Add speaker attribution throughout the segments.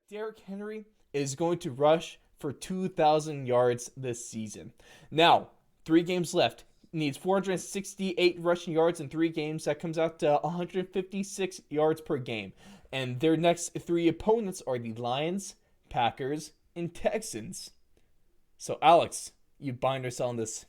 Speaker 1: Derrick Henry is going to rush for 2,000 yards this season. Now, 3 games left. Needs 468 rushing yards in 3 games. That comes out to 156 yards per game. And their next three opponents are the Lions, Packers, and Texans. So, Alex, you buying or selling this?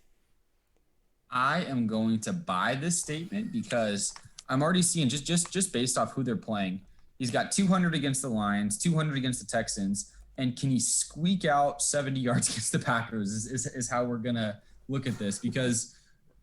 Speaker 2: I am going to buy this statement because I'm already seeing just based off who they're playing. He's got 200 against the Lions, 200 against the Texans, and can he squeak out 70 yards against the Packers? Is how we're gonna look at this because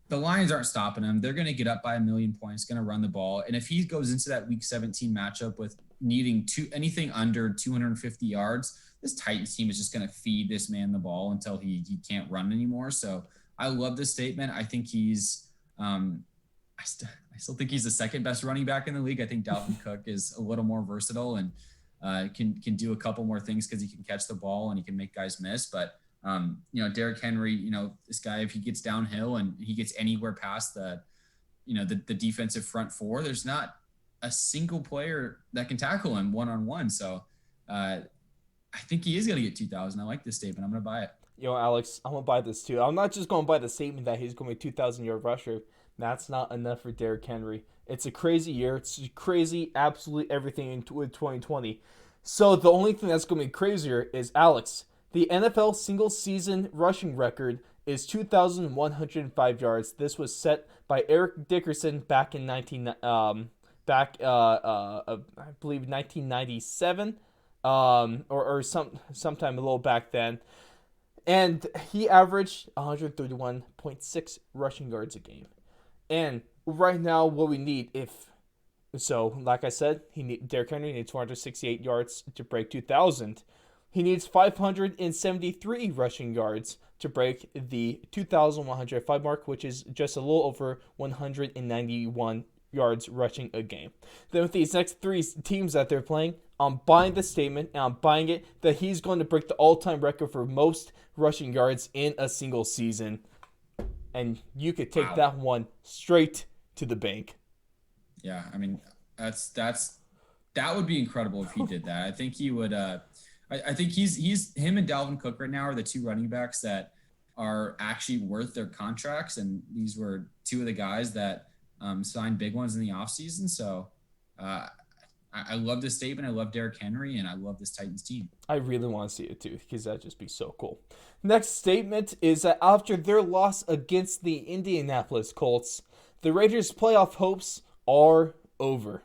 Speaker 2: the Lions aren't stopping him. They're going to get up by a million points, going to run the ball, and if he goes into that Week 17 matchup with needing anything under 250 yards, this Titans team is just going to feed this man the ball until he can't run anymore. So I love this statement. I think he's I still think he's the second best running back in the league. I think Dalvin Cook is a little more versatile and can do a couple more things because he can catch the ball and he can make guys miss. But Derrick Henry, this guy, if he gets downhill and he gets anywhere past the defensive front four, there's not a single player that can tackle him one-on-one. So I think he is going to get 2,000. I like this statement. I'm going to buy it.
Speaker 1: Alex, I'm going to buy this too. I'm not just going to buy the statement that he's going to be a 2,000-yard rusher. That's not enough for Derrick Henry. It's a crazy year. It's crazy, absolutely everything in 2020. So the only thing that's going to be crazier is Alex. The NFL single season rushing record is 2,105 yards. This was set by Eric Dickerson back in I believe 1997, or sometime a little back then, and he averaged 131.6 rushing yards a game. And right now, what we need, if so, like I said, Derrick Henry needs 468 yards to break 2,000. He needs 573 rushing yards to break the 2,105 mark, which is just a little over 191 yards rushing a game. Then with these next three teams that they're playing, I'm buying the statement and I'm buying it that he's going to break the all-time record for most rushing yards in a single season. And you could take
Speaker 2: Wow.
Speaker 1: that one straight to the bank.
Speaker 2: Yeah, I mean that would be incredible if he did that. I think he would. I think he's him and Dalvin Cook right now are the two running backs that are actually worth their contracts, and these were two of the guys that signed big ones in the offseason. So I love this statement. I love Derrick Henry, and I love this Titans team.
Speaker 1: I really want to see it too, because that'd just be so cool. Next statement is that after their loss against the Indianapolis Colts, the Raiders' playoff hopes are over.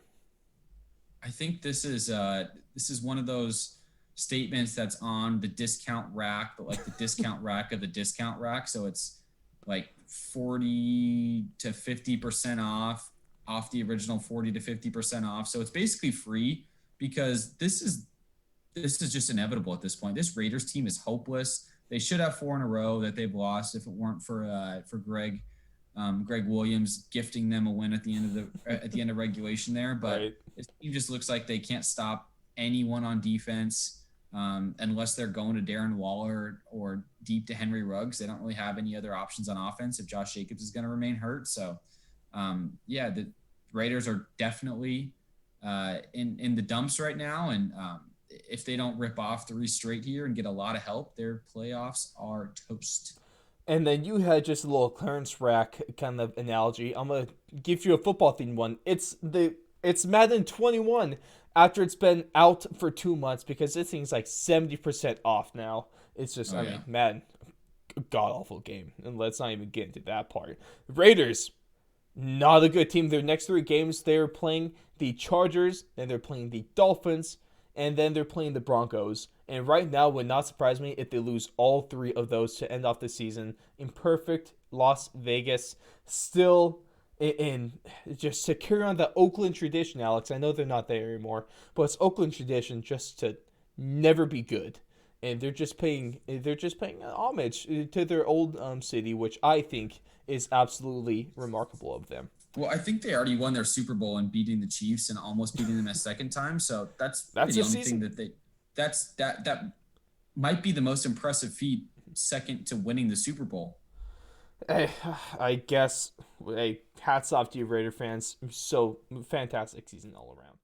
Speaker 2: I think this is one of those statements that's on the discount rack, but like the discount rack of the discount rack. So it's like 40 to 50% off the original 40 to 50% off. So it's basically free because this is just inevitable at this point. This Raiders team is hopeless. They should have four in a row that they've lost if it weren't for Greg Williams gifting them a win at the end of regulation there. But
Speaker 1: Right.
Speaker 2: this team just looks like they can't stop anyone on defense unless they're going to Darren Waller or deep to Henry Ruggs. They don't really have any other options on offense if Josh Jacobs is going to remain hurt. So the Raiders are definitely in the dumps right now, and if they don't rip off three straight here and get a lot of help, their playoffs are toast.
Speaker 1: And then you had just a little clearance rack kind of analogy. I'm gonna give you a football themed one. It's Madden 21 after it's been out for 2 months because this thing's like 70% off now. It's just
Speaker 2: Oh
Speaker 1: I
Speaker 2: yeah.
Speaker 1: mean, Madden, god awful game. And let's not even get into that part. Raiders, not a good team. Their next 3 games, they're playing the Chargers, and they're playing the Dolphins, and then they're playing the Broncos. And right now, would not surprise me if they lose all 3 of those to end off the season in perfect Las Vegas. Still in just secure on the Oakland tradition, Alex. I know they're not there anymore, but it's Oakland tradition just to never be good. And they're just paying homage to their old city, which I think is absolutely remarkable of them.
Speaker 2: Well, I think they already won their Super Bowl and beating the Chiefs and almost beating them a second time. So that's really
Speaker 1: That's
Speaker 2: the
Speaker 1: a
Speaker 2: only thing
Speaker 1: season.
Speaker 2: that might be the most impressive feat, second to winning the Super Bowl.
Speaker 1: Hey, I guess. Hey, hats off to you, Raider fans. So fantastic season all around.